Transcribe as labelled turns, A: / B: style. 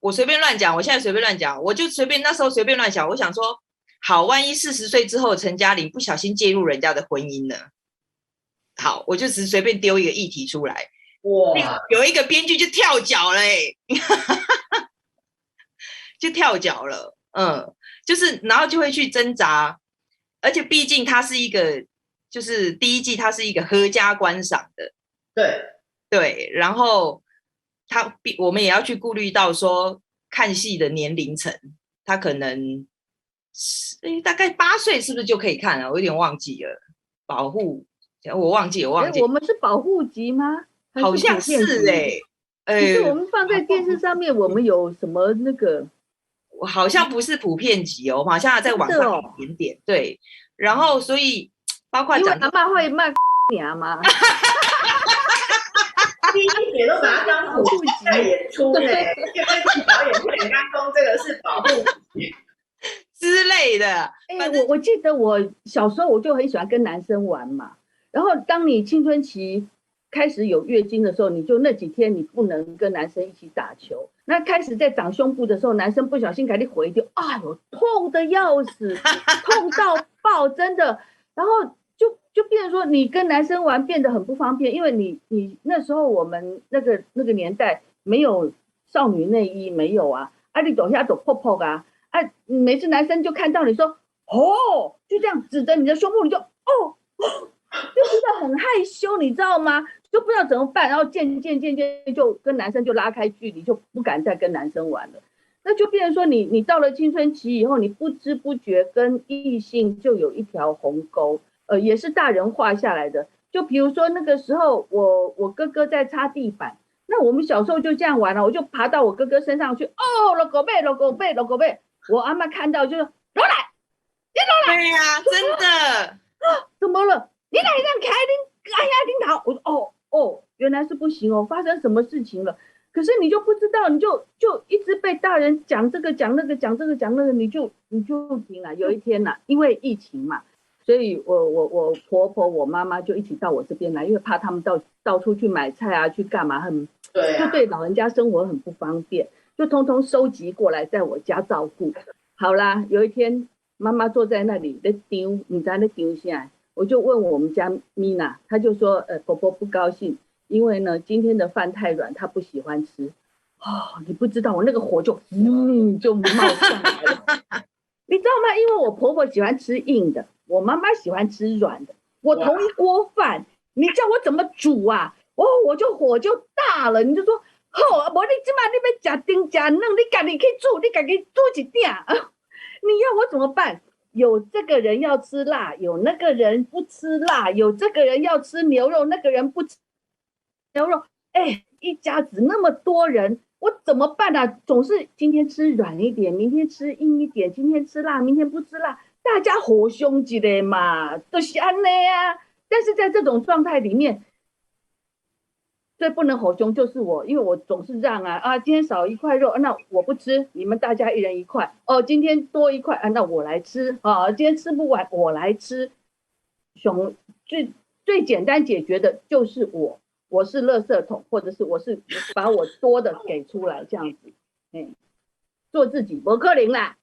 A: 我随便乱讲，我现在随便乱讲，我就随便那时候随便乱想，我想说，好，万一40岁之后陈嘉玲不小心介入人家的婚姻呢？好，我就只是随便丢一个议题出来，哇，有一个编剧就跳脚了就跳脚了，就是然后就会去挣扎，而且毕竟它是一个，就是第一季它是一个合家观赏的，对，然后我们也要去顾虑到说看戏的年龄层，他可能大概8岁是不是就可以看了？我有点忘记了，保护我忘记。
B: 我们是保护级吗？
A: 好像是
B: 可是我们放在电视上面，我们有什么那个？
A: 好像不是普遍级哦，好像在网上一点点。对，然后所以包括
B: 因为阿嬷会骂娘吗？
C: 第一节都把它当保护级演出呢，因为导演不敢刚说这个是保护级
A: 之类的。
B: 我记得我小时候我就很喜欢跟男生玩嘛，然后当你青春期开始有月经的时候，你就那几天你不能跟男生一起打球。那开始在长胸部的时候，男生不小心给你回丢，哎呦，痛的要死，痛到爆，真的。然后就变成说，你跟男生玩变得很不方便，因为你那时候我们那个年代没有少女内衣，没有啊，你走下走泡泡啊，每次男生就看到你说哦，就这样指着你的胸部，你就就觉得很害羞，你知道吗？就不知道怎么办，然后渐就跟男生就拉开距离，就不敢再跟男生玩了。那就变成说你到了青春期以后，你不知不觉跟异性就有一条鸿沟，也是大人画下来的。就比如说那个时候我哥哥在擦地板，那我们小时候就这样玩了，我就爬到我哥哥身上去，老狗背，我阿嬷看到就说罗来，你罗来，
A: 对呀，真的
B: 怎么了？你哪样开你哎呀领导，我说原来是不行哦，发生什么事情了？可是你就不知道，你就一直被大人讲这个讲那个讲这个讲那个，你就停了。有一天呢，因为疫情嘛，所以我婆婆我妈妈就一起到我这边来，因为怕他们到处去买菜啊，去干嘛就对老人家生活很不方便，就通通收集过来在我家照顾。好啦，有一天妈妈坐在那里在丢，你在那丢下，我就问我们家米娜，她就说婆婆不高兴。因为呢，今天的饭太软，他不喜欢吃。你不知道，我那个火就冒上来了，你知道吗？因为我婆婆喜欢吃硬的，我妈妈喜欢吃软的。我同一锅饭，你叫我怎么煮啊？我就火就大了。你就说，我你今晚你要吃丁吃嫩，你自己去煮，你自己煮一点。你要我怎么办？有这个人要吃辣，有那个人不吃辣，有这个人要吃牛肉，那个人不吃牛肉，一家子那么多人，我怎么办啊？总是今天吃软一点，明天吃硬一点，今天吃辣，明天不吃辣，大家火凶起来嘛，都是安内啊。但是在这种状态里面，最不能吼凶就是我，因为我总是让今天少一块肉，那我不吃，你们大家一人一块。今天多一块那我来吃今天吃不完我来吃。最简单解决的就是我是垃圾桶，或者是我是把我多的给出来，这样子，做自己不可能啦。